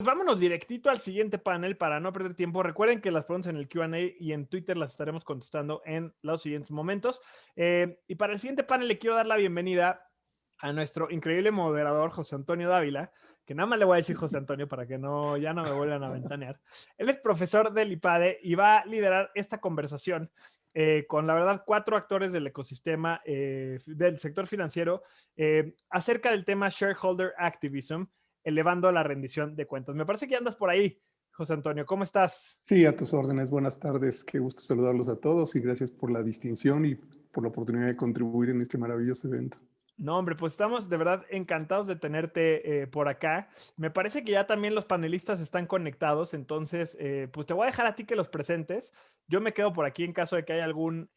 Vámonos directito al siguiente panel para no perder tiempo. Recuerden que las preguntas en el Q&A y en Twitter las estaremos contestando en los siguientes momentos. Y para el siguiente panel le quiero dar la bienvenida a nuestro increíble moderador, José Antonio Dávila, que nada más le voy a decir José Antonio para que ya no me vuelvan a ventanear. Él es profesor del IPADE y va a liderar esta conversación con, la verdad, 4 actores del ecosistema del sector financiero acerca del tema Shareholder Activism, elevando la rendición de cuentas. Me parece que andas por ahí, José Antonio. ¿Cómo estás? Sí, a tus órdenes. Buenas tardes. Qué gusto saludarlos a todos y gracias por la distinción y por la oportunidad de contribuir en este maravilloso evento. No, hombre, pues estamos de verdad encantados de tenerte por acá. Me parece que ya también los panelistas están conectados, entonces, pues te voy a dejar a ti que los presentes. Yo me quedo por aquí en caso de que haya algún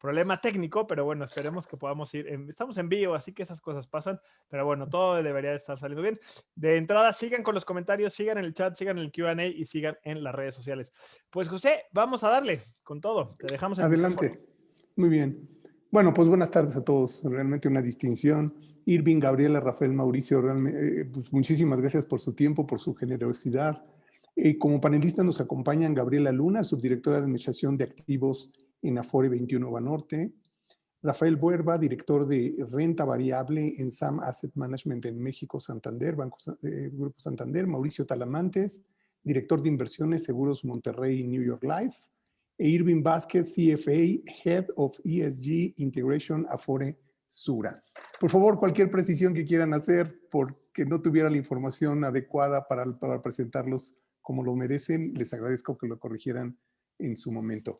problema técnico, pero bueno, esperemos que podamos ir. Estamos en vivo, así que esas cosas pasan, pero bueno, todo debería de estar saliendo bien. De entrada, sigan con los comentarios, sigan en el chat, sigan en el Q&A y sigan en las redes sociales. Pues José, vamos a darle con todo. Te dejamos el micrófono. Adelante. Muy bien. Bueno, pues buenas tardes a todos. Realmente una distinción. Irving, Gabriela, Rafael, Mauricio, realmente, pues muchísimas gracias por su tiempo, por su generosidad. Como panelista nos acompañan Gabriela Luna, subdirectora de Administración de Activos en Afore 21 Banorte. Rafael Buerba, director de renta variable en SAM Asset Management en México, Santander, Grupo Santander. Mauricio Talamantes, director de inversiones, seguros Monterrey, New York Life. E Irving Vázquez, CFA, Head of ESG Integration Afore Sura. Por favor, cualquier precisión que quieran hacer porque no tuviera la información adecuada para presentarlos como lo merecen, les agradezco que lo corrigieran en su momento.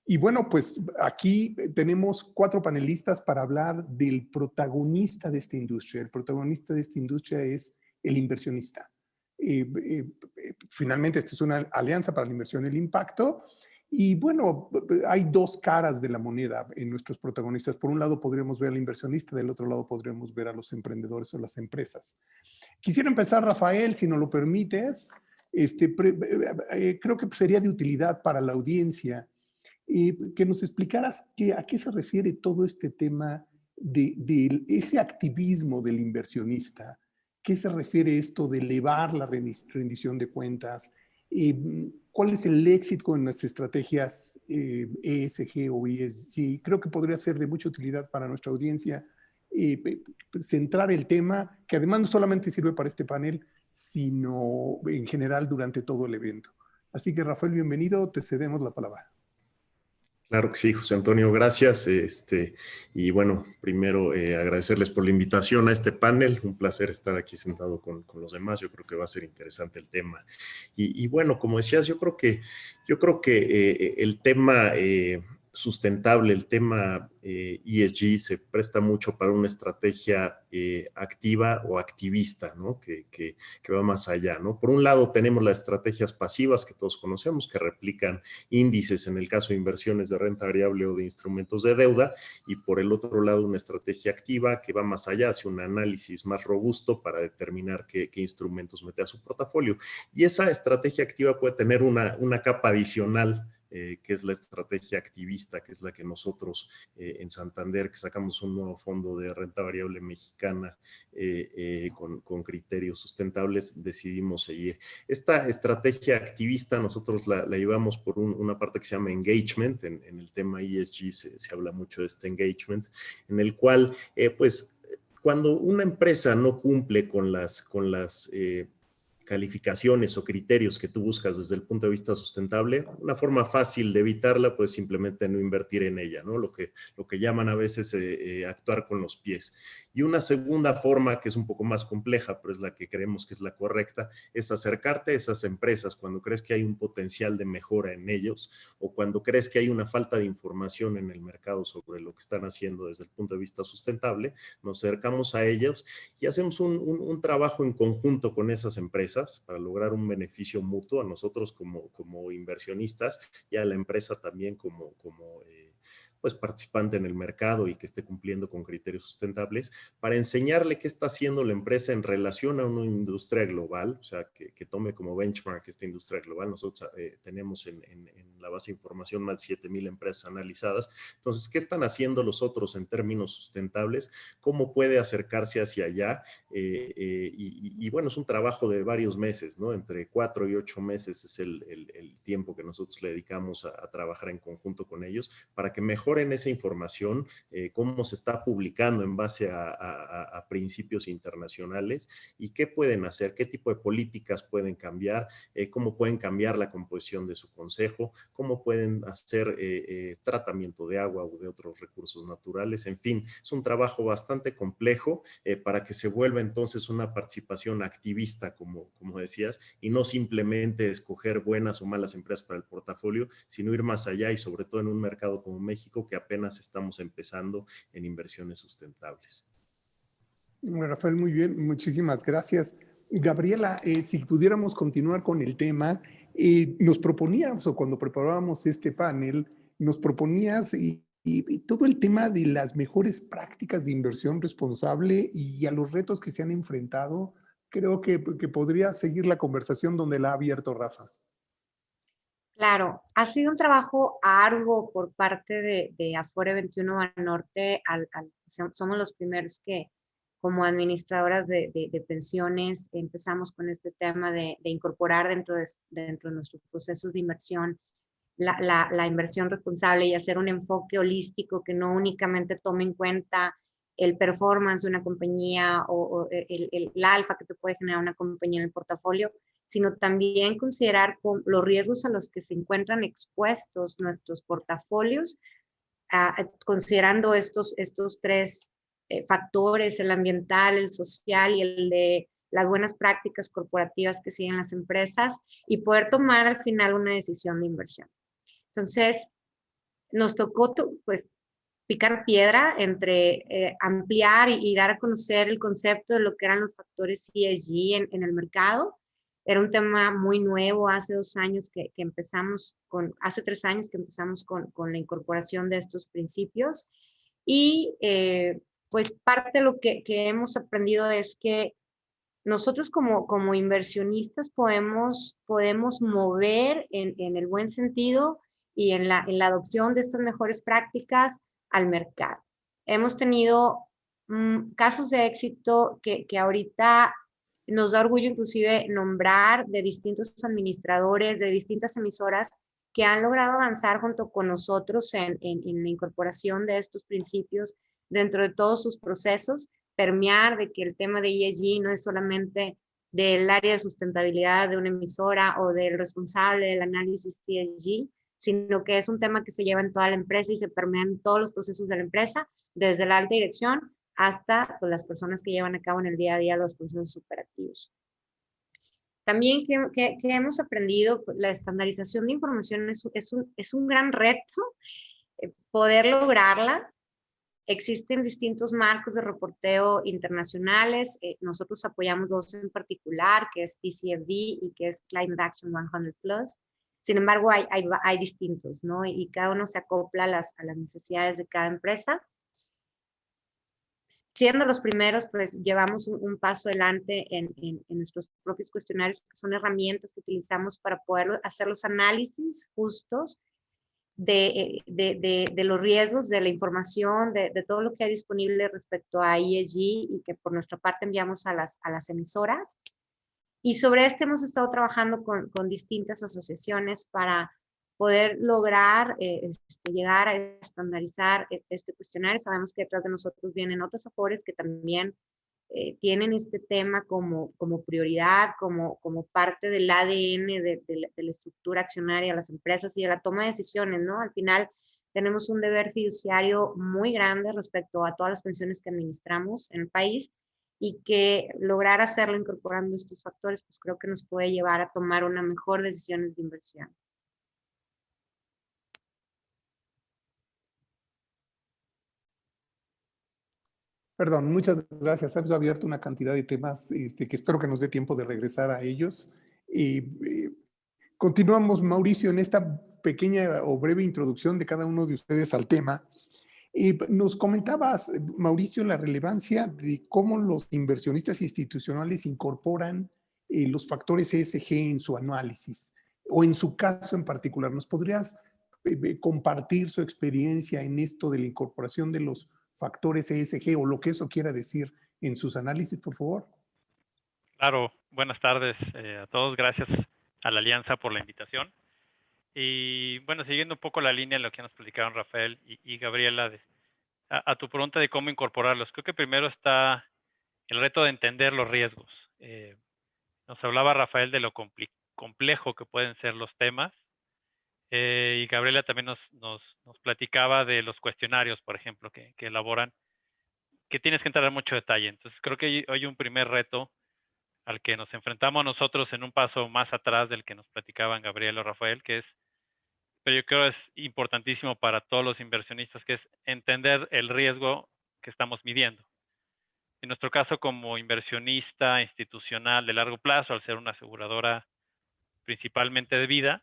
Y bueno, pues aquí tenemos 4 panelistas para hablar del protagonista de esta industria. El protagonista de esta industria es el inversionista. Finalmente, esta es una alianza para la inversión y el impacto. Y bueno, hay 2 caras de la moneda en nuestros protagonistas. Por un lado podríamos ver al inversionista, del otro lado podríamos ver a los emprendedores o las empresas. Quisiera empezar, Rafael, si nos lo permites. Creo que sería de utilidad para la audiencia que nos explicaras a qué se refiere todo este tema de ese activismo del inversionista. ¿Qué se refiere esto de elevar la rendición de cuentas? ¿Cuál es el éxito en las estrategias ESG o ESG? Creo que podría ser de mucha utilidad para nuestra audiencia centrar el tema, que además no solamente sirve para este panel, sino en general durante todo el evento. Así que, Rafael, bienvenido, te cedemos la palabra. Claro que sí, José Antonio, gracias. Y bueno, primero agradecerles por la invitación a este panel. Un placer estar aquí sentado con los demás. Yo creo que va a ser interesante el tema. Y bueno, como decías, yo creo que el tema sustentable, el tema ESG se presta mucho para una estrategia activa o activista, ¿no? Que va más allá, ¿no? Por un lado tenemos las estrategias pasivas que todos conocemos, que replican índices en el caso de inversiones de renta variable o de instrumentos de deuda, y por el otro lado una estrategia activa que va más allá, hace un análisis más robusto para determinar qué instrumentos mete a su portafolio. Y esa estrategia activa puede tener una capa adicional, que es la estrategia activista, que es la que nosotros en Santander, que sacamos un nuevo fondo de renta variable mexicana con criterios sustentables, decidimos seguir. Esta estrategia activista nosotros la llevamos por una parte que se llama engagement. En el tema ESG se habla mucho de este engagement, en el cual pues cuando una empresa no cumple con las calificaciones o criterios que tú buscas desde el punto de vista sustentable, una forma fácil de evitarla pues simplemente no invertir en ella, ¿no? Lo que llaman a veces actuar con los pies. Y una segunda forma, que es un poco más compleja, pero es la que creemos que es la correcta, es acercarte a esas empresas cuando crees que hay un potencial de mejora en ellos o cuando crees que hay una falta de información en el mercado sobre lo que están haciendo desde el punto de vista sustentable. Nos acercamos a ellos y hacemos un trabajo en conjunto con esas empresas para lograr un beneficio mutuo a nosotros como inversionistas y a la empresa también como pues participante en el mercado y que esté cumpliendo con criterios sustentables, para enseñarle qué está haciendo la empresa en relación a una industria global, o sea, que tome como benchmark esta industria global. Nosotros tenemos en la base de información más de 7,000 empresas analizadas. Entonces, ¿qué están haciendo los otros en términos sustentables? ¿Cómo puede acercarse hacia allá? Y bueno, es un trabajo de varios meses, ¿no? Entre 4 y 8 meses es el tiempo que nosotros le dedicamos a trabajar en conjunto con ellos para que mejoren esa información, cómo se está publicando en base a principios internacionales y qué pueden hacer, qué tipo de políticas pueden cambiar, cómo pueden cambiar la composición de su consejo, cómo pueden hacer tratamiento de agua o de otros recursos naturales. En fin, es un trabajo bastante complejo para que se vuelva entonces una participación activista, como decías, y no simplemente escoger buenas o malas empresas para el portafolio, sino ir más allá y sobre todo en un mercado como México que apenas estamos empezando en inversiones sustentables. Bueno, Rafael, muy bien, muchísimas gracias. Gabriela, si pudiéramos continuar con el tema, nos proponíamos, o cuando preparábamos este panel, nos proponías y todo el tema de las mejores prácticas de inversión responsable y a los retos que se han enfrentado. Creo que podría seguir la conversación donde la ha abierto Rafa. Claro, ha sido un trabajo arduo por parte de Afore 21 Banorte. Somos los primeros que, como administradoras de pensiones, empezamos con este tema de incorporar dentro de nuestros procesos de inversión la inversión responsable y hacer un enfoque holístico que no únicamente tome en cuenta el performance de una compañía o el alfa que te puede generar una compañía en el portafolio, sino también considerar los riesgos a los que se encuentran expuestos nuestros portafolios, considerando estos tres factores, el ambiental, el social y el de las buenas prácticas corporativas que siguen las empresas, y poder tomar al final una decisión de inversión. Entonces, nos tocó pues picar piedra entre ampliar y dar a conocer el concepto de lo que eran los factores ESG en el mercado. Era un tema muy nuevo hace 2 años hace 3 años que empezamos con la incorporación de estos principios. Y pues parte de lo que hemos aprendido es que nosotros como inversionistas podemos mover en el buen sentido y en la adopción de estas mejores prácticas al mercado. Hemos tenido casos de éxito que ahorita nos da orgullo inclusive nombrar, de distintos administradores, de distintas emisoras que han logrado avanzar junto con nosotros en la incorporación de estos principios dentro de todos sus procesos, permear de que el tema de ESG no es solamente del área de sustentabilidad de una emisora o del responsable del análisis ESG, sino que es un tema que se lleva en toda la empresa y se permea en todos los procesos de la empresa, desde la alta dirección hasta pues, las personas que llevan a cabo en el día a día los procesos operativos. También que hemos aprendido, la estandarización de información es un gran reto, poder lograrla. Existen distintos marcos de reporteo internacionales. Nosotros apoyamos 2 en particular, que es TCFD y que es Climate Action 100 Plus. Sin embargo, hay distintos, ¿no? Y cada uno se acopla a las necesidades de cada empresa. Siendo los primeros, pues llevamos un paso adelante en nuestros propios cuestionarios, que son herramientas que utilizamos para poder hacer los análisis justos de los riesgos, de la información, de todo lo que hay disponible respecto a ESG y que por nuestra parte enviamos a las emisoras. Y sobre hemos estado trabajando con distintas asociaciones para poder lograr llegar a estandarizar este cuestionario. Sabemos que detrás de nosotros vienen otras afores que también tienen este tema como prioridad, como parte del ADN de la estructura accionaria de las empresas y de la toma de decisiones, ¿no? Al final tenemos un deber fiduciario muy grande respecto a todas las pensiones que administramos en el país, y que lograr hacerlo incorporando estos factores, pues creo que nos puede llevar a tomar una mejor decisión de inversión. Perdón, muchas gracias. Has abierto una cantidad de temas que espero que nos dé tiempo de regresar a ellos. Continuamos, Mauricio, en esta pequeña o breve introducción de cada uno de ustedes al tema. Nos comentabas, Mauricio, la relevancia de cómo los inversionistas institucionales incorporan los factores ESG en su análisis. o en su caso en particular, ¿nos podrías compartir su experiencia en esto de la incorporación de los factores ESG o lo que eso quiera decir en sus análisis, por favor? Claro, buenas tardes a todos. Gracias a la Alianza por la invitación. Y bueno, siguiendo un poco la línea de lo que nos platicaron Rafael y Gabriela, a tu pregunta de cómo incorporarlos, creo que primero está el reto de entender los riesgos. Nos hablaba Rafael de lo complejo que pueden ser los temas, y Gabriela también nos platicaba de los cuestionarios, por ejemplo, que elaboran, que tienes que entrar en mucho detalle. Entonces, creo que hay un primer reto al que nos enfrentamos nosotros en un paso más atrás del que nos platicaban Gabriela o Rafael, que es, pero yo creo es importantísimo para todos los inversionistas, que es entender el riesgo que estamos midiendo. En nuestro caso, como inversionista institucional de largo plazo, al ser una aseguradora principalmente de vida,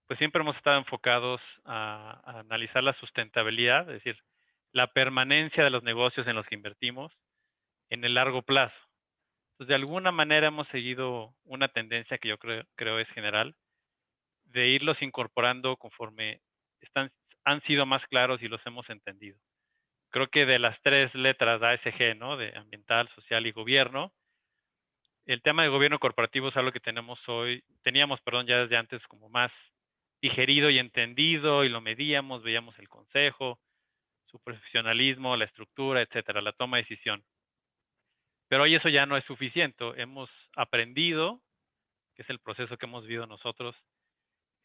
pues siempre hemos estado enfocados a analizar la sustentabilidad, es decir, la permanencia de los negocios en los que invertimos en el largo plazo. Entonces, de alguna manera hemos seguido una tendencia que yo creo es general, de irlos incorporando conforme han sido más claros y los hemos entendido. Creo que de las 3 letras ASG, ¿no? De ambiental, social y gobierno, el tema de gobierno corporativo es algo que teníamos ya desde antes como más digerido y entendido, y lo medíamos, veíamos el consejo, su profesionalismo, la estructura, etcétera, la toma de decisión. Pero hoy eso ya no es suficiente. Hemos aprendido, que es el proceso que hemos vivido nosotros,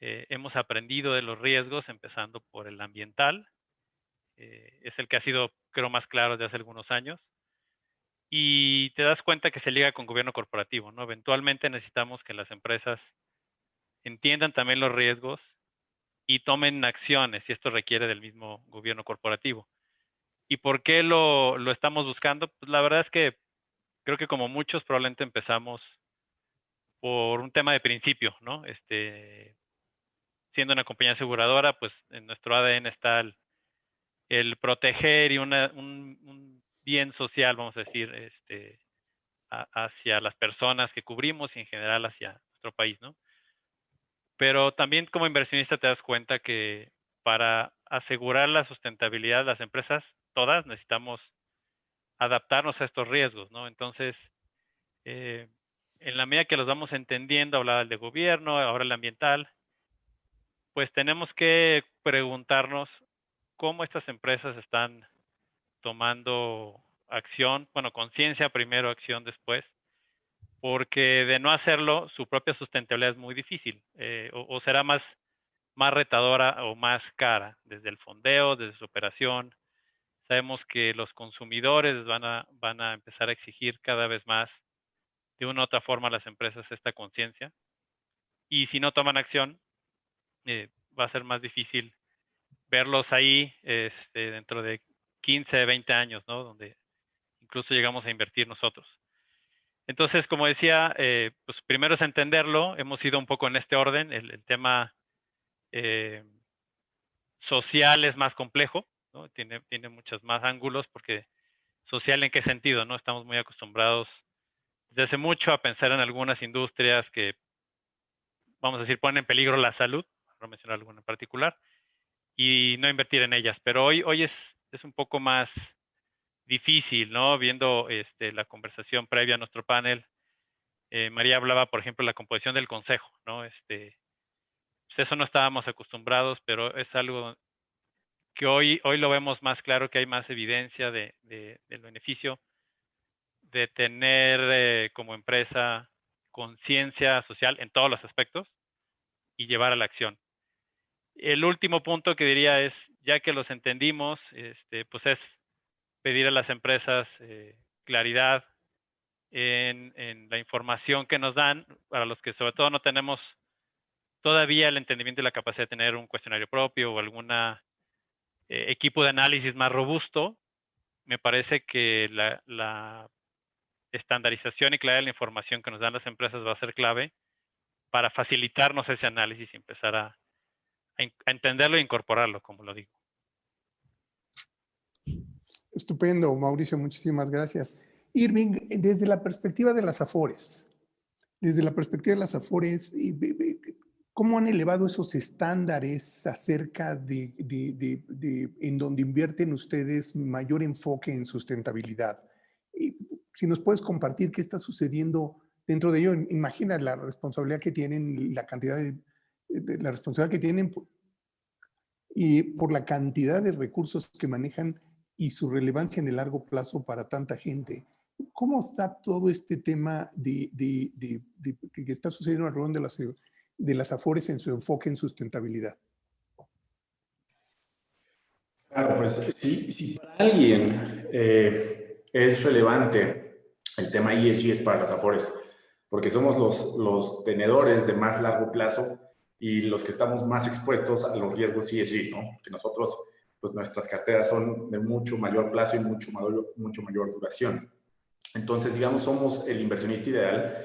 hemos aprendido de los riesgos, empezando por el ambiental, es el que ha sido, creo, más claro desde hace algunos años, y te das cuenta que se liga con gobierno corporativo, ¿no? Eventualmente necesitamos que las empresas entiendan también los riesgos y tomen acciones, si esto requiere del mismo gobierno corporativo. ¿Y por qué lo estamos buscando? Pues la verdad es que creo que como muchos probablemente empezamos por un tema de principio, ¿no? Siendo una compañía aseguradora, pues en nuestro ADN está el proteger y un bien social, vamos a decir, hacia las personas que cubrimos y en general hacia nuestro país, ¿no? Pero también como inversionista te das cuenta que para asegurar la sustentabilidad, las empresas, todas necesitamos adaptarnos a estos riesgos, ¿no? Entonces, en la medida que los vamos entendiendo, hablaba el de gobierno, ahora el ambiental, pues tenemos que preguntarnos cómo estas empresas están tomando acción, bueno, conciencia primero, acción después, porque de no hacerlo, su propia sustentabilidad es muy difícil, o será más retadora o más cara, desde el fondeo, desde su operación. Sabemos que los consumidores van a empezar a exigir cada vez más, de una u otra forma, a las empresas esta conciencia, y si no toman acción, va a ser más difícil verlos ahí dentro de 15, 20 años, ¿no? Donde incluso llegamos a invertir nosotros. Entonces, como decía, pues primero es entenderlo. Hemos ido un poco en este orden. El tema social es más complejo, ¿no? Tiene muchos más ángulos, porque social, ¿en qué sentido, no? Estamos muy acostumbrados desde hace mucho a pensar en algunas industrias que, vamos a decir, ponen en peligro la salud, para no mencionar alguna en particular, y no invertir en ellas. Pero hoy es un poco más difícil, ¿no? Viendo la conversación previa a nuestro panel, María hablaba, por ejemplo, de la composición del consejo, ¿no? Pues eso no estábamos acostumbrados, pero es algo que hoy lo vemos más claro, que hay más evidencia del beneficio de tener como empresa conciencia social en todos los aspectos y llevar a la acción. El último punto que diría es, ya que los entendimos, pues es pedir a las empresas claridad en la información que nos dan, para los que sobre todo no tenemos todavía el entendimiento y la capacidad de tener un cuestionario propio o algún equipo de análisis más robusto. Me parece que la estandarización y claridad de la información que nos dan las empresas va a ser clave para facilitarnos ese análisis y empezar a entenderlo e incorporarlo, como lo digo. Estupendo, Mauricio, muchísimas gracias. Irving, desde la perspectiva de las Afores, ¿Cómo han elevado esos estándares acerca de en donde invierten ustedes mayor enfoque en sustentabilidad? Y si nos puedes compartir qué está sucediendo dentro de ello, imagina la responsabilidad que tienen, la cantidad de la responsabilidad que tienen y por la cantidad de recursos que manejan y su relevancia en el largo plazo para tanta gente. ¿Cómo está todo este tema que está sucediendo alrededor de las Afores en su enfoque en sustentabilidad? Claro, pues si para alguien es relevante el tema ESG es para las Afores, porque somos los tenedores de más largo plazo y los que estamos más expuestos a los riesgos ESG, ¿no? Que nosotros, pues nuestras carteras son de mucho mayor plazo y mucho mayor duración. Entonces, digamos, somos el inversionista ideal,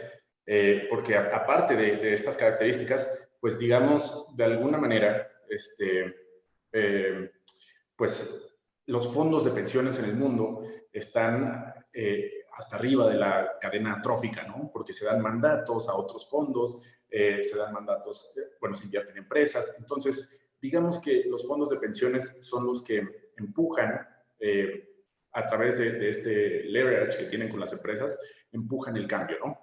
porque aparte de estas características, pues digamos, de alguna manera, pues los fondos de pensiones en el mundo están hasta arriba de la cadena trófica, ¿no? Porque se dan mandatos a otros fondos, se dan mandatos, bueno, se invierten en empresas. Entonces, digamos que los fondos de pensiones son los que empujan, a través de este leverage que tienen con las empresas, empujan el cambio, ¿no?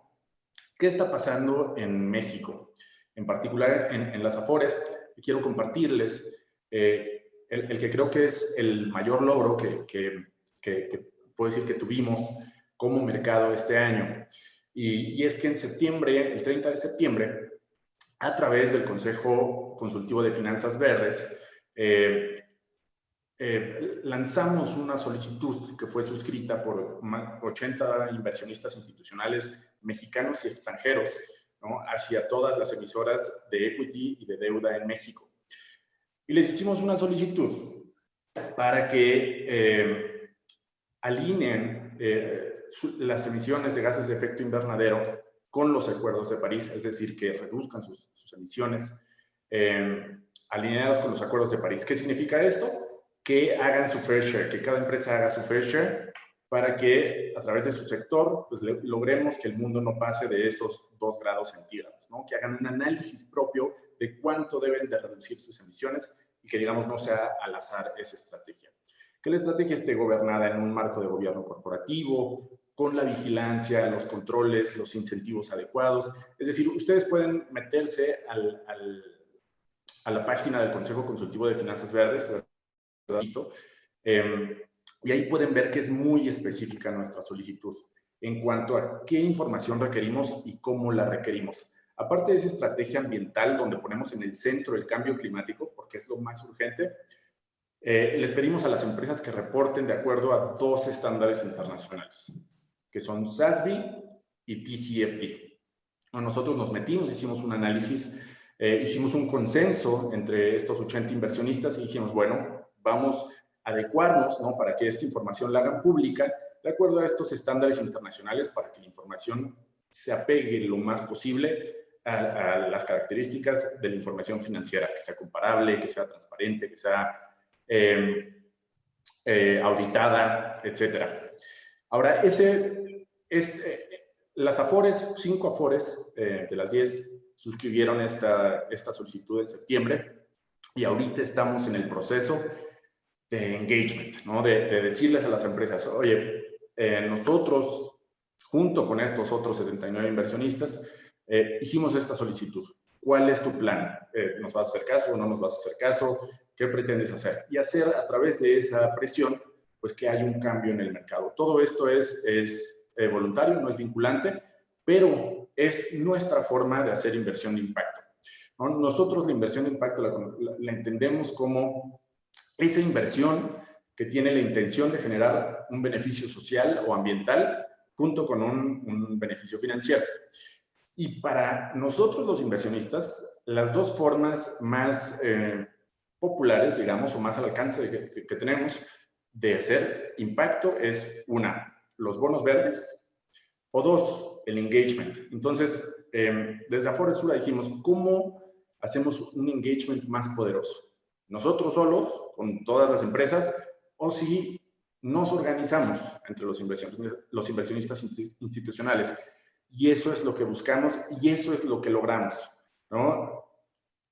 ¿Qué está pasando en México? En particular en las Afores, quiero compartirles el que creo que es el mayor logro que puedo decir que tuvimos como mercado este año. Y es que en septiembre, el 30 de septiembre, a través del Consejo Consultivo de Finanzas Verdes, lanzamos una solicitud que fue suscrita por 80 inversionistas institucionales mexicanos y extranjeros, ¿no? Hacia todas las emisoras de equity y de deuda en México. Y les hicimos una solicitud para que alineen las emisiones de gases de efecto invernadero con los acuerdos de París, es decir, que reduzcan sus emisiones alineadas con los acuerdos de París. ¿Qué significa esto? Que hagan su fair share, que cada empresa haga su fair share para que a través de su sector pues, logremos que el mundo no pase de esos 2 grados centígrados, ¿no? Que hagan un análisis propio de cuánto deben de reducir sus emisiones y que, digamos, no sea al azar esa estrategia. Que la estrategia esté gobernada en un marco de gobierno corporativo, con la vigilancia, los controles, los incentivos adecuados. Es decir, ustedes pueden meterse a la página del Consejo Consultivo de Finanzas Verdes, y ahí pueden ver que es muy específica nuestra solicitud en cuanto a qué información requerimos y cómo la requerimos. Aparte de esa estrategia ambiental donde ponemos en el centro el cambio climático, porque es lo más urgente, les pedimos a las empresas que reporten de acuerdo a 2 estándares internacionales, que son SASB y TCFD. Nosotros nos metimos, hicimos un análisis, hicimos un consenso entre estos 80 inversionistas y dijimos, bueno, vamos a adecuarnos, ¿no? Para que esta información la hagan pública de acuerdo a estos estándares internacionales para que la información se apegue lo más posible a las características de la información financiera, que sea comparable, que sea transparente, que sea auditada, etc. Ahora, las Afores, 5 Afores de las 10 suscribieron esta solicitud en septiembre y ahorita estamos en el proceso de engagement, ¿no? De decirles a las empresas, oye, nosotros, junto con estos otros 79 inversionistas, hicimos esta solicitud. ¿Cuál es tu plan? ¿Nos vas a hacer caso o no nos vas a hacer caso? ¿Qué pretendes hacer? Y hacer a través de esa presión, pues que haya un cambio en el mercado. Todo esto es voluntario, no es vinculante, pero es nuestra forma de hacer inversión de impacto, ¿no? Nosotros la inversión de impacto la entendemos como esa inversión que tiene la intención de generar un beneficio social o ambiental junto con un beneficio financiero. Y para nosotros los inversionistas, las 2 formas más populares, digamos, o más al alcance que tenemos de hacer impacto es 1, los bonos verdes, o 2, el engagement. Entonces, desde Afores Sura dijimos, ¿cómo hacemos un engagement más poderoso? Nosotros solos, con todas las empresas, o si nos organizamos entre los inversionistas institucionales. Y eso es lo que buscamos y eso es lo que logramos, ¿no?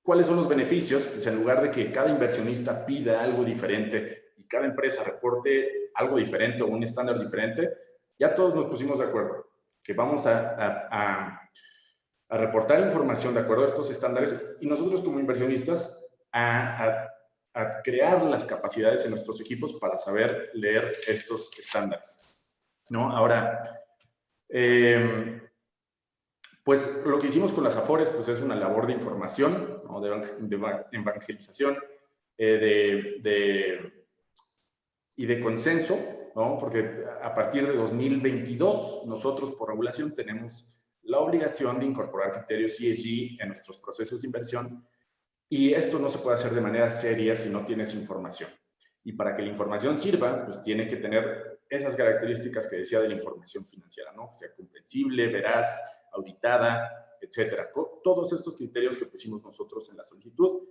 ¿Cuáles son los beneficios? Pues en lugar de que cada inversionista pida algo diferente y cada empresa reporte algo diferente o un estándar diferente, ya todos nos pusimos de acuerdo que vamos a reportar información de acuerdo a estos estándares y nosotros como inversionistas a crear las capacidades en nuestros equipos para saber leer estos estándares, ¿no? Ahora, pues lo que hicimos con las Afores pues es una labor de información, ¿no? de evangelización y de consenso, ¿no? Porque a partir de 2022 nosotros por regulación tenemos la obligación de incorporar criterios ESG en nuestros procesos de inversión y esto no se puede hacer de manera seria si no tienes información. Y para que la información sirva, pues tiene que tener esas características que decía de la información financiera, ¿no? Que sea comprensible, veraz, auditada, etcétera. Todos estos criterios que pusimos nosotros en la solicitud.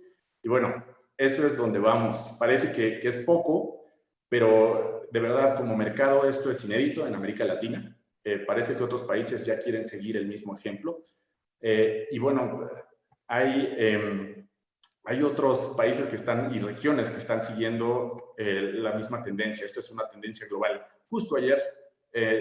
Y bueno, eso es donde vamos. Parece que es poco, pero de verdad como mercado esto es inédito en América Latina. Parece que otros países ya quieren seguir el mismo ejemplo. Y bueno, hay otros países que están y regiones que están siguiendo la misma tendencia. Esto es una tendencia global. Justo ayer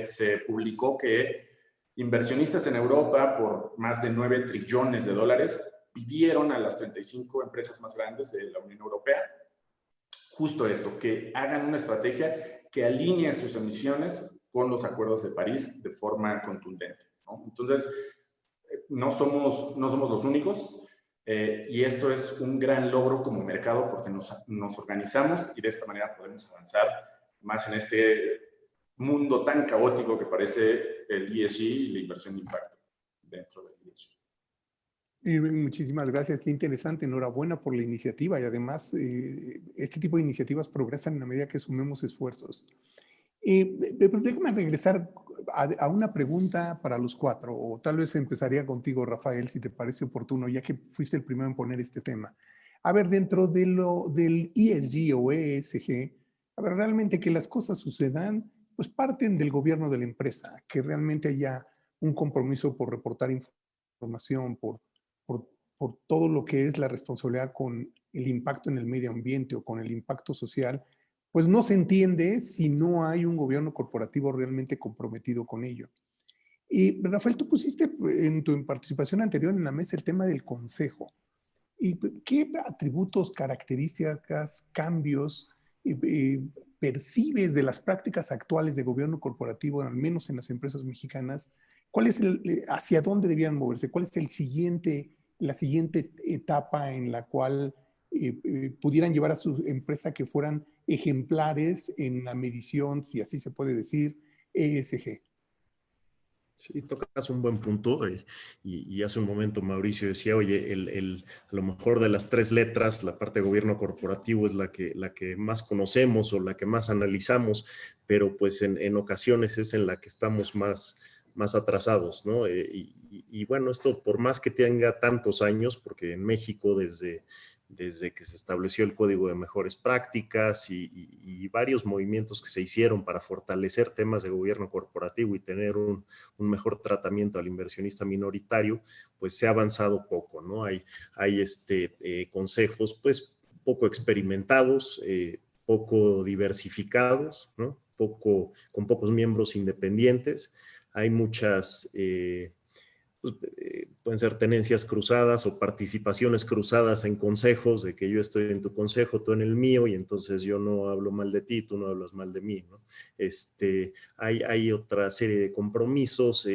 se publicó que inversionistas en Europa por más de 9 trillones de dólares pidieron a las 35 empresas más grandes de la Unión Europea justo esto, que hagan una estrategia que alinee sus emisiones con los acuerdos de París de forma contundente, ¿no? Entonces, no somos los únicos. Y esto es un gran logro como mercado porque nos organizamos y de esta manera podemos avanzar más en este mundo tan caótico que parece el ESG y la inversión de impacto dentro del ESG. Muchísimas gracias, qué interesante, enhorabuena por la iniciativa y además este tipo de iniciativas progresan en la medida que sumemos esfuerzos. Pero déjame regresar a una pregunta para los cuatro, o tal vez empezaría contigo, Rafael, si te parece oportuno, ya que fuiste el primero en poner este tema. A ver, dentro de del ESG o ESG, a ver, realmente que las cosas sucedan, pues parten del gobierno de la empresa, que realmente haya un compromiso por reportar información, por todo lo que es la responsabilidad con el impacto en el medio ambiente o con el impacto social, pues no se entiende si no hay un gobierno corporativo realmente comprometido con ello. Y Rafael, tú pusiste en tu participación anterior en la mesa el tema del consejo. ¿Y qué atributos, características, cambios percibes de las prácticas actuales de gobierno corporativo, al menos en las empresas mexicanas? ¿Cuál es hacia dónde debían moverse? ¿Cuál es la siguiente etapa en la cual pudieran llevar a su empresa que fueran ejemplares en la medición, si así se puede decir, ESG? Sí, tocas un buen punto y hace un momento Mauricio decía, oye, a lo mejor de las 3 letras, la parte de gobierno corporativo es la que más conocemos o la que más analizamos, pero pues en ocasiones es en la que estamos más atrasados, ¿no? Y bueno, esto por más que tenga tantos años, porque en México desde que se estableció el Código de Mejores Prácticas y varios movimientos que se hicieron para fortalecer temas de gobierno corporativo y tener un mejor tratamiento al inversionista minoritario, pues se ha avanzado poco, ¿no? Hay consejos, pues, poco experimentados, poco diversificados, ¿no? Con pocos miembros independientes. Hay muchas... Pues, pueden ser tenencias cruzadas o participaciones cruzadas en consejos, de que yo estoy en tu consejo, tú en el mío, y entonces yo no hablo mal de ti, tú no hablas mal de mí, ¿no? Hay otra serie de compromisos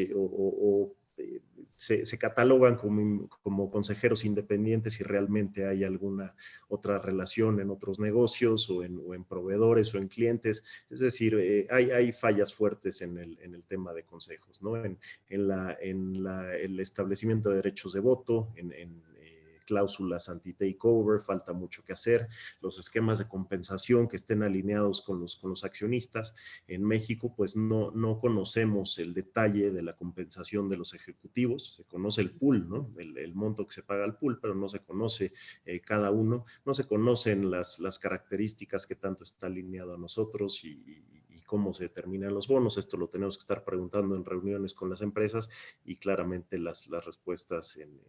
se catalogan como consejeros independientes y realmente hay alguna otra relación en otros negocios o en proveedores o en clientes. Es decir, hay fallas fuertes en el tema de consejos, ¿no? En el establecimiento de derechos de voto, en cláusulas anti-takeover, falta mucho que hacer, los esquemas de compensación que estén alineados con los accionistas. En México, pues no conocemos el detalle de la compensación de los ejecutivos, se conoce el pool, ¿no? El monto que se paga al pool, pero no se conoce cada uno, no se conocen las características que tanto está alineado a nosotros y cómo se determinan los bonos. Esto lo tenemos que estar preguntando en reuniones con las empresas y claramente las respuestas en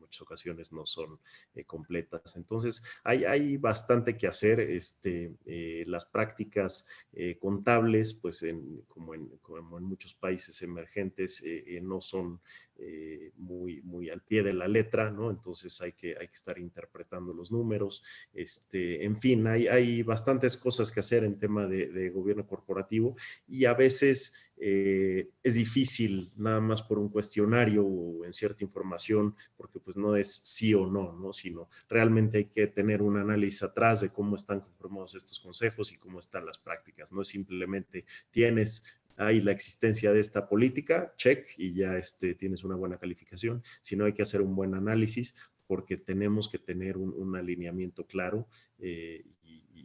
muchas ocasiones no son completas. Entonces, hay bastante que hacer. Las prácticas contables, pues como en muchos países emergentes, no son muy al pie de la letra, ¿no? Entonces hay que estar interpretando los números. En fin, hay bastantes cosas que hacer en tema de gobierno corporativo, y a veces es difícil nada más por un cuestionario o en cierta información, porque pues no es sí o no, ¿no? Sino realmente hay que tener un análisis atrás de cómo están conformados estos consejos y cómo están las prácticas. No es simplemente hay la existencia de esta política, check, y ya tienes una buena calificación, sino hay que hacer un buen análisis, porque tenemos que tener un alineamiento claro.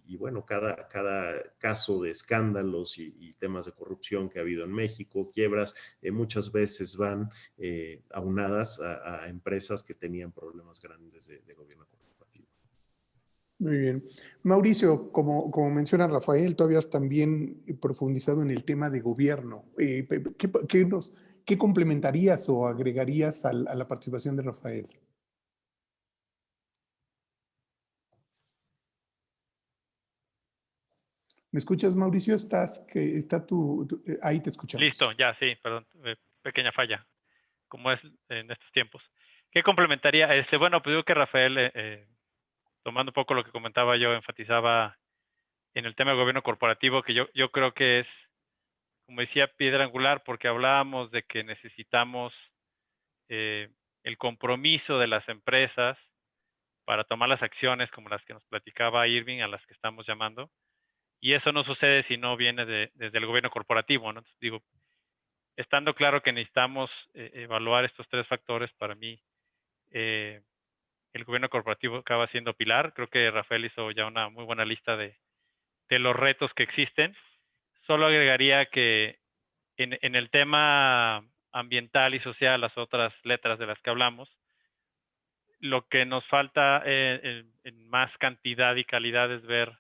Y bueno, cada caso de escándalos y temas de corrupción que ha habido en México, quiebras, muchas veces van aunadas a empresas que tenían problemas grandes de gobierno corporativo. Muy bien. Mauricio, como menciona Rafael, tú habías también profundizado en el tema de gobierno. ¿Qué complementarías o agregarías a la participación de Rafael? ¿Me escuchas, Mauricio? Ahí te escuchamos. Listo, ya, sí, perdón, pequeña falla, como es en estos tiempos. ¿Qué complementaría? Bueno, pues digo que Rafael, tomando un poco lo que comentaba yo, enfatizaba en el tema del gobierno corporativo, que yo creo que es, como decía, piedra angular, porque hablábamos de que necesitamos el compromiso de las empresas para tomar las acciones como las que nos platicaba Irving, a las que estamos llamando, y eso no sucede si no viene desde el gobierno corporativo, ¿no? Entonces, digo, estando claro que necesitamos evaluar estos tres factores, para mí el gobierno corporativo acaba siendo pilar. Creo que Rafael hizo ya una muy buena lista de los retos que existen. Solo agregaría que en el tema ambiental y social, las otras letras de las que hablamos, lo que nos falta en más cantidad y calidad es ver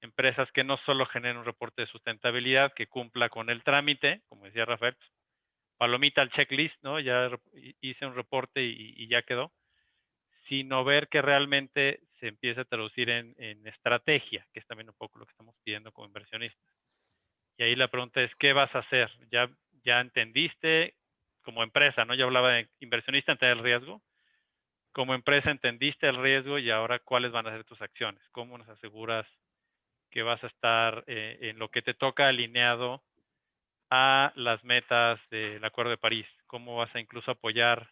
empresas que no solo generen un reporte de sustentabilidad que cumpla con el trámite, como decía Rafael, palomita al checklist, ¿no? Ya hice un reporte y ya quedó, sino ver que realmente se empiece a traducir en estrategia, que es también un poco lo que estamos pidiendo como inversionistas. Y ahí la pregunta es, ¿qué vas a hacer? Ya entendiste como empresa, ¿no? Yo hablaba de inversionista, entender el riesgo. Como empresa entendiste el riesgo, y ahora ¿cuáles van a ser tus acciones? ¿Cómo nos aseguras que vas a estar en lo que te toca alineado a las metas del Acuerdo de París? ¿Cómo vas a incluso apoyar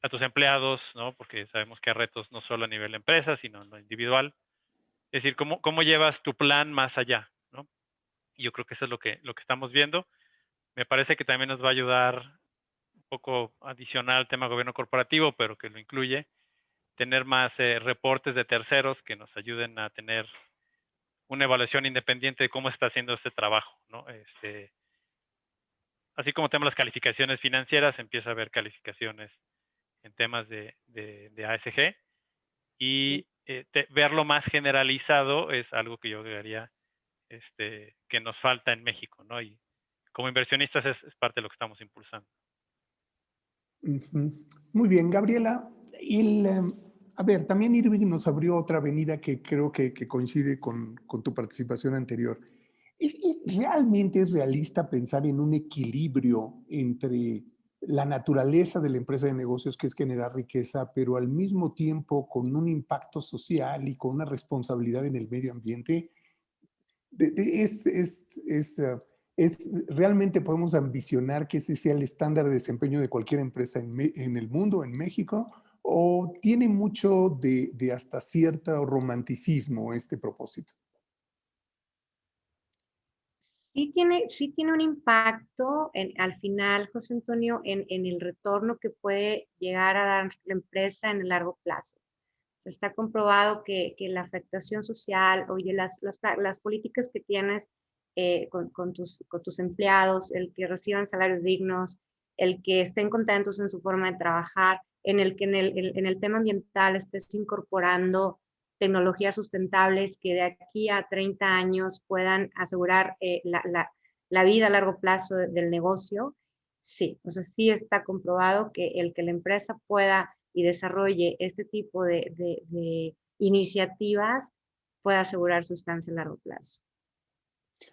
a tus empleados, ¿no? Porque sabemos que hay retos no solo a nivel de empresa, sino en lo individual. Es decir, ¿cómo llevas tu plan más allá, ¿no? Y yo creo que eso es lo que estamos viendo. Me parece que también nos va a ayudar un poco adicional al tema gobierno corporativo, pero que lo incluye, tener más reportes de terceros que nos ayuden a tener una evaluación independiente de cómo está haciendo este trabajo, ¿no? Así como tenemos las calificaciones financieras, empieza a haber calificaciones en temas de ASG, y verlo más generalizado es algo que yo agregaría que nos falta en México, ¿no? Y como inversionistas es parte de lo que estamos impulsando. Muy bien, Gabriela. A ver, también Irving nos abrió otra avenida que creo que coincide con tu participación anterior. ¿Realmente es realista pensar en un equilibrio entre la naturaleza de la empresa de negocios, que es generar riqueza, pero al mismo tiempo con un impacto social y con una responsabilidad en el medio ambiente? ¿Realmente podemos ambicionar que ese sea el estándar de desempeño de cualquier empresa en el mundo, en México? ¿O tiene mucho de hasta cierto romanticismo este propósito? Sí tiene un impacto al final, José Antonio, en el retorno que puede llegar a dar la empresa en el largo plazo. Se está comprobado que la afectación social, oye, las políticas que tienes con tus empleados, el que reciban salarios dignos, el que estén contentos en su forma de trabajar, en el que en el tema ambiental estés incorporando tecnologías sustentables que de aquí a 30 años puedan asegurar la vida a largo plazo del negocio. Sí, o sea, sí está comprobado que el que la empresa pueda y desarrolle este tipo de iniciativas puede asegurar sustancia a largo plazo.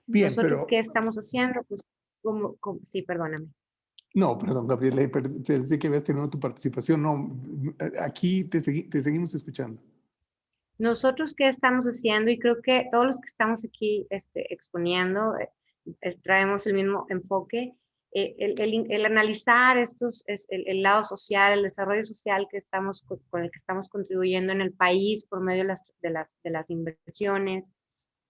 Bien, Nosotros, ¿qué pero estamos haciendo? Pues, sí, perdóname. no, perdón, Gabriela, pensé que habías tenido tu participación. No, aquí te seguimos escuchando. Nosotros, ¿qué estamos haciendo? Y creo que todos los que estamos aquí exponiendo, traemos el mismo enfoque. El analizar el lado social, el desarrollo social que con el que estamos contribuyendo en el país por medio de las inversiones,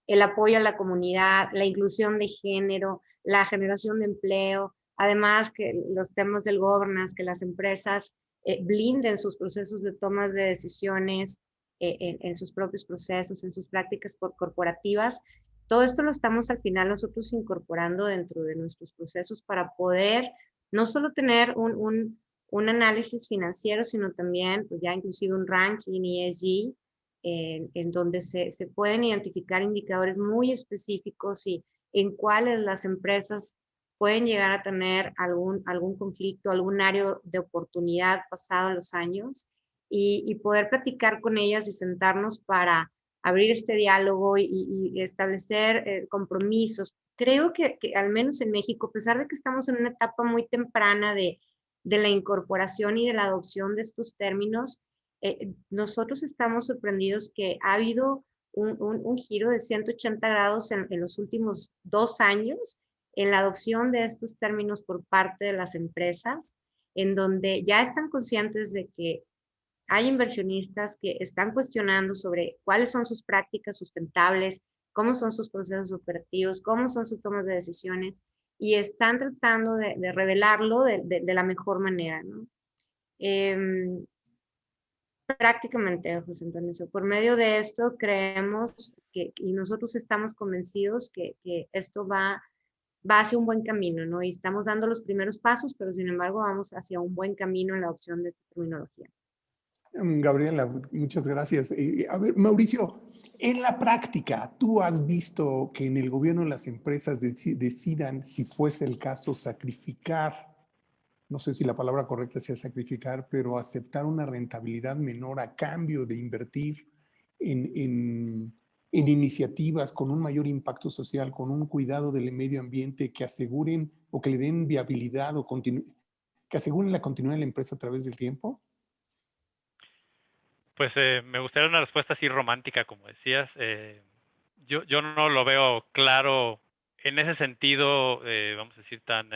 el apoyo a la comunidad, la inclusión de género, la generación de empleo, además que los temas del governance, que las empresas blinden sus procesos de tomas de decisiones en sus propios procesos, en sus prácticas corporativas. Todo esto lo estamos al final nosotros incorporando dentro de nuestros procesos para poder no solo tener un análisis financiero, sino también pues ya inclusive un ranking ESG en donde se pueden identificar indicadores muy específicos y en cuáles las empresas pueden llegar a tener algún conflicto, algún área de oportunidad pasado los años y poder platicar con ellas y sentarnos para abrir este diálogo y establecer compromisos. Creo que al menos en México, a pesar de que estamos en una etapa muy temprana de la incorporación y de la adopción de estos términos, nosotros estamos sorprendidos que ha habido un giro de 180 grados en los últimos 2 años en la adopción de estos términos por parte de las empresas, en donde ya están conscientes de que hay inversionistas que están cuestionando sobre cuáles son sus prácticas sustentables, cómo son sus procesos operativos, cómo son sus tomas de decisiones, y están tratando de revelarlo de la mejor manera, ¿no? Prácticamente, José Antonio. Por medio de esto creemos y nosotros estamos convencidos que esto va hacia un buen camino, ¿no? Y estamos dando los primeros pasos, pero sin embargo vamos hacia un buen camino en la adopción de esta terminología. Gabriela, muchas gracias. A ver, Mauricio, en la práctica, ¿tú has visto que en el gobierno las empresas decidan, si fuese el caso, sacrificar, no sé si la palabra correcta sea sacrificar, pero aceptar una rentabilidad menor a cambio de invertir en iniciativas con un mayor impacto social, con un cuidado del medio ambiente que aseguren o que le den viabilidad o que aseguren la continuidad de la empresa a través del tiempo? Pues me gustaría una respuesta así romántica, como decías. Yo no lo veo claro en ese sentido, vamos a decir, tan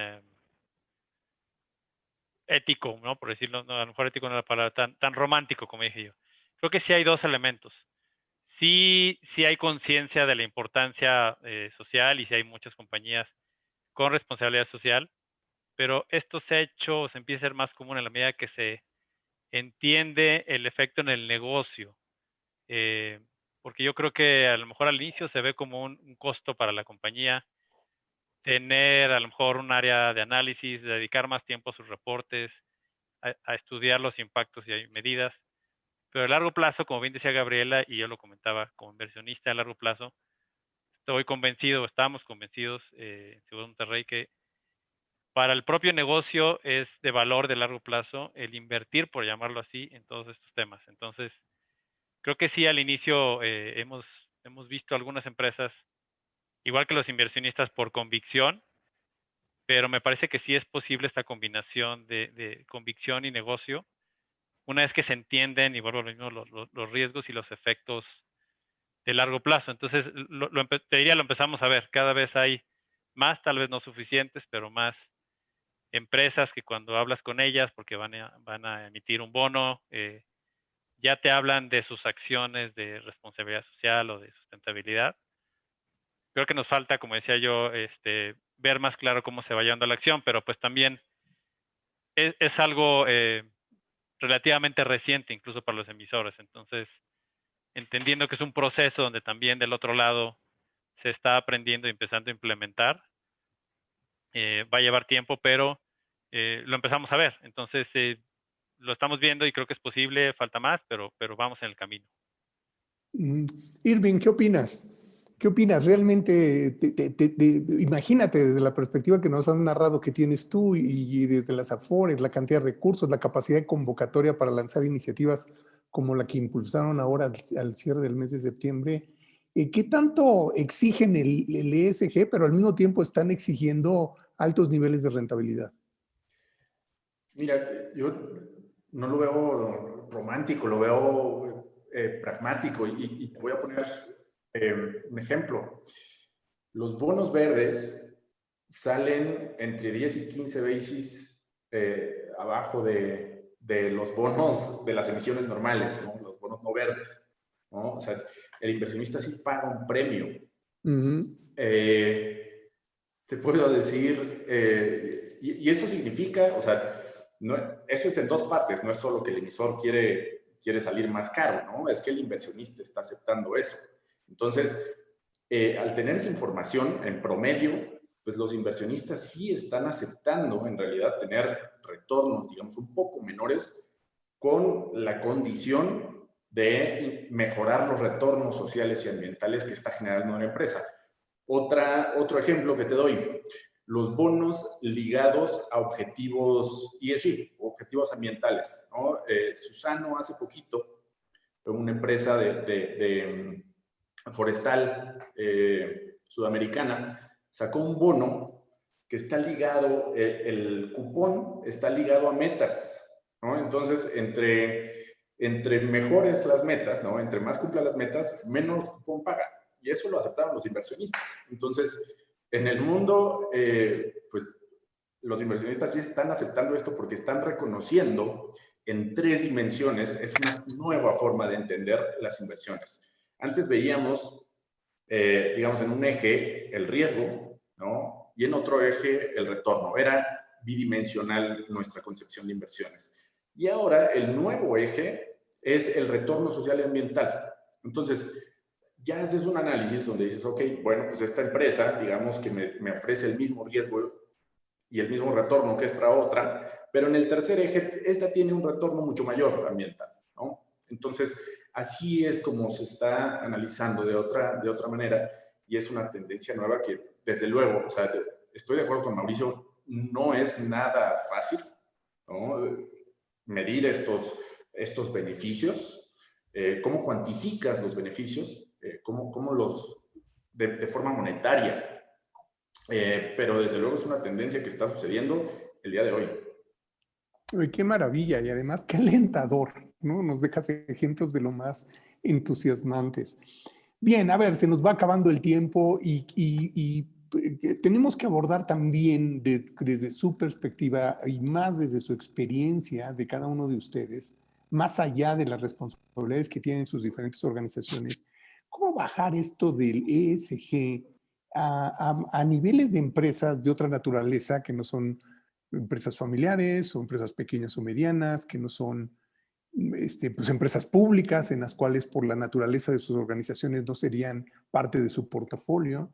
ético, ¿no? Por decirlo, no, a lo mejor ético no es la palabra, tan romántico, como dije yo. Creo que sí hay dos elementos. Sí hay conciencia de la importancia social y sí hay muchas compañías con responsabilidad social, pero esto se empieza a ser más común en la medida que se entiende el efecto en el negocio. Porque yo creo que a lo mejor al inicio se ve como un costo para la compañía tener a lo mejor un área de análisis, dedicar más tiempo a sus reportes, a estudiar los impactos y medidas. Pero a largo plazo, como bien decía Gabriela, y yo lo comentaba, como inversionista a largo plazo, estamos convencidos en Seguros Monterrey que para el propio negocio es de valor de largo plazo el invertir, por llamarlo así, en todos estos temas. Entonces, creo que sí, al inicio hemos visto algunas empresas, igual que los inversionistas, por convicción, pero me parece que sí es posible esta combinación de convicción y negocio, una vez que se entienden, y vuelvo a lo mismo, los riesgos y los efectos de largo plazo. Entonces, te diría, lo empezamos a ver. Cada vez hay más, tal vez no suficientes, pero más empresas que cuando hablas con ellas, porque van a emitir un bono, ya te hablan de sus acciones de responsabilidad social o de sustentabilidad. Creo que nos falta, como decía yo, ver más claro cómo se va llevando la acción, pero pues también es algo relativamente reciente, incluso para los emisores. Entonces, entendiendo que es un proceso donde también del otro lado se está aprendiendo y empezando a implementar, va a llevar tiempo, pero lo empezamos a ver. Entonces, lo estamos viendo y creo que es posible, falta más, pero vamos en el camino. Irving, ¿qué opinas? ¿Qué opinas? Realmente, imagínate desde la perspectiva que nos has narrado que tienes tú y desde las Afores, la cantidad de recursos, la capacidad de convocatoria para lanzar iniciativas como la que impulsaron ahora al cierre del mes de septiembre. ¿Qué tanto exigen el ESG, pero al mismo tiempo están exigiendo altos niveles de rentabilidad? Mira, yo no lo veo romántico, lo veo pragmático y te voy a poner un ejemplo. Los bonos verdes salen entre 10 y 15 basis abajo de los bonos de las emisiones normales, ¿no? Los bonos no verdes, ¿no? O sea, el inversionista sí paga un premio. Te puedo decir, y eso significa, o sea, no, eso es en dos partes, no es solo que el emisor quiere salir más caro, ¿no? Es que el inversionista está aceptando eso. Entonces, al tener esa información en promedio, pues los inversionistas sí están aceptando en realidad tener retornos, digamos, un poco menores con la condición de mejorar los retornos sociales y ambientales que está generando una empresa. Otro ejemplo que te doy, los bonos ligados a objetivos ESG, objetivos ambientales, ¿no? Suzano hace poquito, una empresa de forestal sudamericana, sacó un bono que está ligado, el cupón está ligado a metas, ¿no? Entonces, entre mejores las metas, ¿no? Entre más cumplan las metas, menos cupón pagan. Y eso lo aceptaron los inversionistas. Entonces, en el mundo, pues los inversionistas ya están aceptando esto porque están reconociendo en 3 dimensiones, es una nueva forma de entender las inversiones. Antes veíamos, digamos, en un eje el riesgo, ¿no? Y en otro eje el retorno. Era bidimensional nuestra concepción de inversiones. Y ahora el nuevo eje es el retorno social y ambiental. Entonces, ya haces un análisis donde dices, ok, bueno, pues esta empresa, digamos que me ofrece el mismo riesgo y el mismo retorno que esta otra, pero en el tercer eje, esta tiene un retorno mucho mayor ambiental, ¿no? Entonces, así es como se está analizando de otra manera y es una tendencia nueva que, desde luego, o sea, estoy de acuerdo con Mauricio, no es nada fácil, ¿no? Medir estos beneficios, cómo cuantificas los beneficios, cómo los, de forma monetaria, pero desde luego es una tendencia que está sucediendo el día de hoy. Uy, qué maravilla y además qué alentador, ¿no? Nos dejas ejemplos de lo más entusiasmantes. Bien, a ver, se nos va acabando el tiempo y tenemos que abordar también desde su perspectiva y más desde su experiencia de cada uno de ustedes, más allá de las responsabilidades que tienen sus diferentes organizaciones, cómo bajar esto del ESG a niveles de empresas de otra naturaleza que no son empresas familiares o empresas pequeñas o medianas, que no son pues empresas públicas en las cuales por la naturaleza de sus organizaciones no serían parte de su portafolio.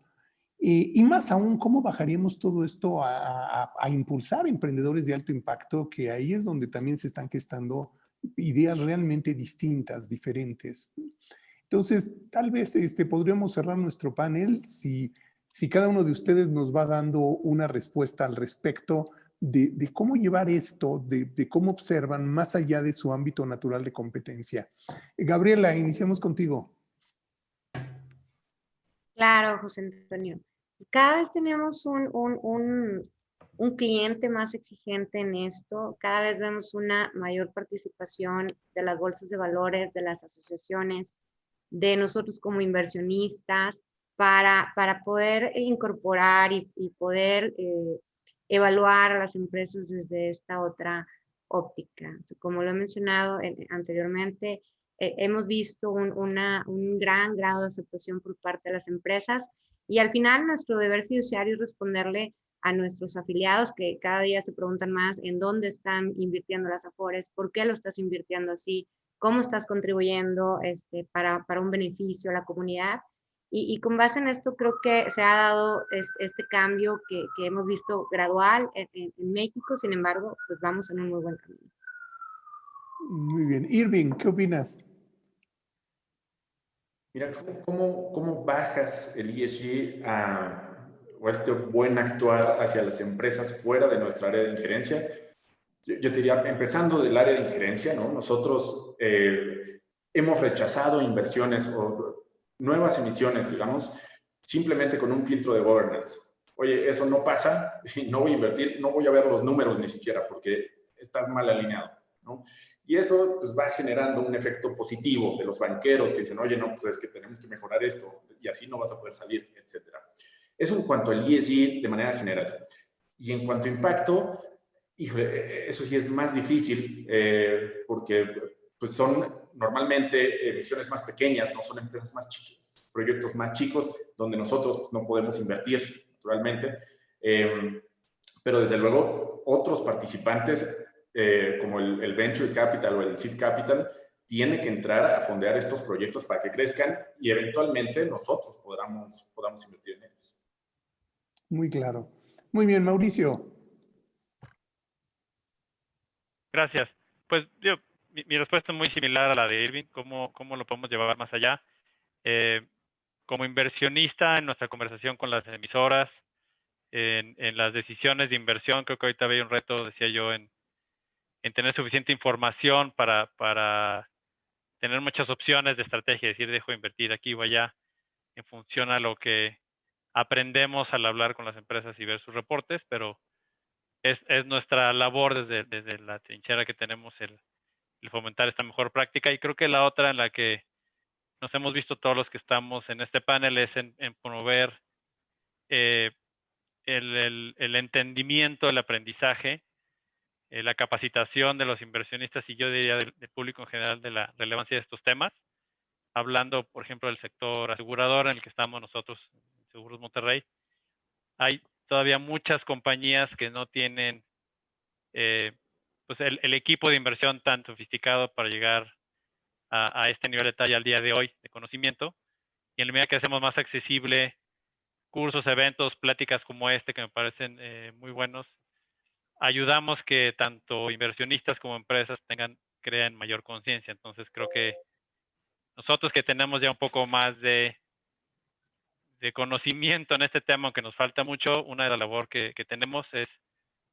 Y más aún, ¿cómo bajaríamos todo esto a impulsar emprendedores de alto impacto? Que ahí es donde también se están gestando ideas realmente distintas, diferentes. Entonces, tal vez podríamos cerrar nuestro panel si cada uno de ustedes nos va dando una respuesta al respecto de cómo llevar esto, de cómo observan más allá de su ámbito natural de competencia. Gabriela, iniciamos contigo. Claro, José Antonio. Cada vez tenemos un cliente más exigente en esto, cada vez vemos una mayor participación de las bolsas de valores, de las asociaciones, de nosotros como inversionistas, para poder incorporar y poder evaluar a las empresas desde esta otra óptica. Como lo he mencionado anteriormente, hemos visto un gran grado de aceptación por parte de las empresas y al final nuestro deber fiduciario es responderle a nuestros afiliados que cada día se preguntan más en dónde están invirtiendo las Afores, por qué lo estás invirtiendo así, cómo estás contribuyendo para un beneficio a la comunidad. Y con base en esto creo que se ha dado este cambio que hemos visto gradual en México, sin embargo, pues vamos en un muy buen camino. Muy bien. Irving, ¿qué opinas? Mira, ¿cómo bajas el ESG o este buen actuar hacia las empresas fuera de nuestra área de injerencia? Yo te diría, empezando del área de injerencia, ¿no? Nosotros hemos rechazado inversiones o nuevas emisiones, digamos, simplemente con un filtro de governance. Oye, eso no pasa, no voy a invertir, no voy a ver los números ni siquiera porque estás mal alineado, ¿no? Y eso pues, va generando un efecto positivo de los banqueros que dicen, oye, no, pues es que tenemos que mejorar esto y así no vas a poder salir, etcétera. Eso en cuanto al ESG de manera general. Y en cuanto a impacto, híjole, eso sí es más difícil porque pues son normalmente emisiones más pequeñas, no son empresas más chicas, proyectos más chicos donde nosotros pues, no podemos invertir naturalmente. Pero desde luego otros participantes como el Venture Capital o el Seed Capital tiene que entrar a fondear estos proyectos para que crezcan y eventualmente nosotros podamos invertir en ellos. Muy claro. Muy bien, Mauricio. Gracias. Pues mi respuesta es muy similar a la de Irving. ¿Cómo lo podemos llevar más allá? Como inversionista en nuestra conversación con las emisoras, en las decisiones de inversión, creo que ahorita había un reto, decía yo, en tener suficiente información para tener muchas opciones de estrategia, decir, dejo de invertir aquí o allá, en función a lo que aprendemos al hablar con las empresas y ver sus reportes, pero es nuestra labor desde la trinchera que tenemos el fomentar esta mejor práctica. Y creo que la otra en la que nos hemos visto todos los que estamos en este panel es en promover el entendimiento, el aprendizaje, la capacitación de los inversionistas y yo diría del público en general de la relevancia de estos temas. Hablando, por ejemplo, del sector asegurador en el que estamos nosotros, Seguros Monterrey, hay todavía muchas compañías que no tienen pues el equipo de inversión tan sofisticado para llegar a este nivel de detalle al día de hoy de conocimiento. Y en la medida que hacemos más accesible cursos, eventos, pláticas como este que me parecen muy buenos, ayudamos que tanto inversionistas como empresas crean mayor conciencia. Entonces creo que nosotros que tenemos ya un poco más de conocimiento en este tema, aunque nos falta mucho, una de las labores que tenemos es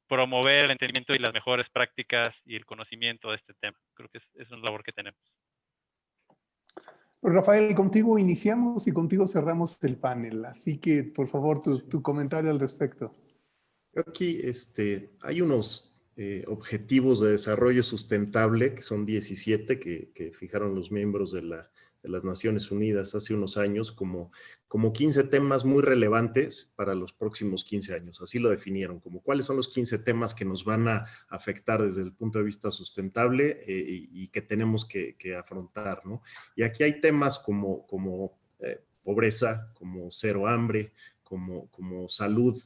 promover el entendimiento y las mejores prácticas y el conocimiento de este tema. Creo que es una labor que tenemos. Pues, Rafael, contigo iniciamos y contigo cerramos el panel, así que por favor tu comentario al respecto. Aquí hay unos objetivos de desarrollo sustentable, que son 17, que fijaron los miembros de las Naciones Unidas hace unos años como 15 temas muy relevantes para los próximos 15 años. Así lo definieron, como cuáles son los 15 temas que nos van a afectar desde el punto de vista sustentable y que tenemos que afrontar, ¿no? Y aquí hay temas como pobreza, como cero hambre, como salud,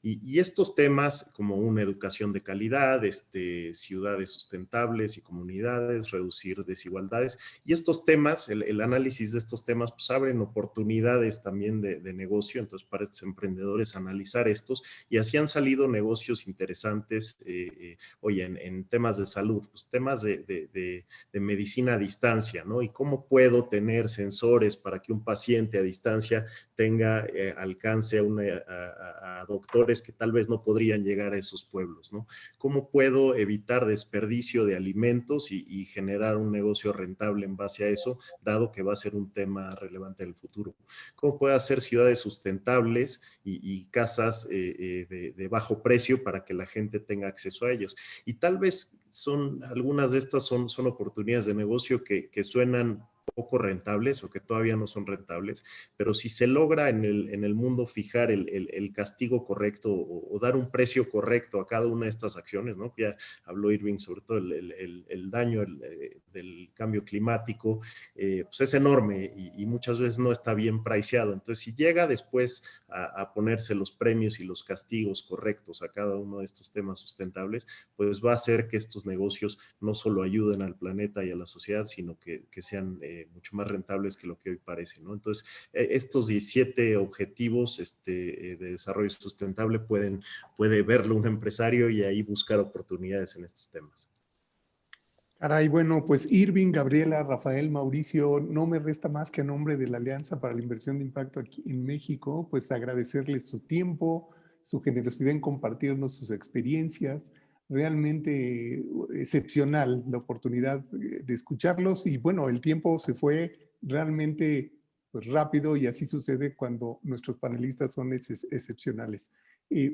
y estos temas como una educación de calidad, ciudades sustentables y comunidades, reducir desigualdades, y estos temas, el análisis de estos temas pues abren oportunidades también de negocio, entonces para estos emprendedores analizar estos, y así han salido negocios interesantes, oye, en temas de salud, pues temas de medicina a distancia, ¿no? Y cómo puedo tener sensores para que un paciente a distancia tenga alcance a doctores que tal vez no podrían llegar a esos pueblos, ¿no? ¿Cómo puedo evitar desperdicio de alimentos y generar un negocio rentable en base a eso, dado que va a ser un tema relevante en el futuro? ¿Cómo puedo hacer ciudades sustentables y casas de bajo precio para que la gente tenga acceso a ellos? Y tal vez algunas de estas son oportunidades de negocio que suenan poco rentables o que todavía no son rentables, pero si se logra en el mundo fijar el castigo correcto o dar un precio correcto a cada una de estas acciones, ¿no? Ya habló Irving sobre todo el daño del cambio climático, pues es enorme y muchas veces no está bien priceado. Entonces, si llega después a ponerse los premios y los castigos correctos a cada uno de estos temas sustentables, pues va a hacer que estos negocios no solo ayuden al planeta y a la sociedad, sino que sean mucho más rentables que lo que hoy parece, ¿no? Entonces, estos 17 objetivos de desarrollo sustentable puede verlo un empresario y ahí buscar oportunidades en estos temas. Caray, bueno, pues Irving, Gabriela, Rafael, Mauricio, no me resta más que a nombre de la Alianza para la Inversión de Impacto aquí en México, pues agradecerles su tiempo, su generosidad en compartirnos sus experiencias. Realmente excepcional la oportunidad de escucharlos y bueno, el tiempo se fue realmente pues, rápido y así sucede cuando nuestros panelistas son excepcionales.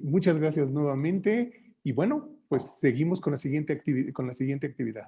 Muchas gracias nuevamente y bueno, pues seguimos con la siguiente actividad.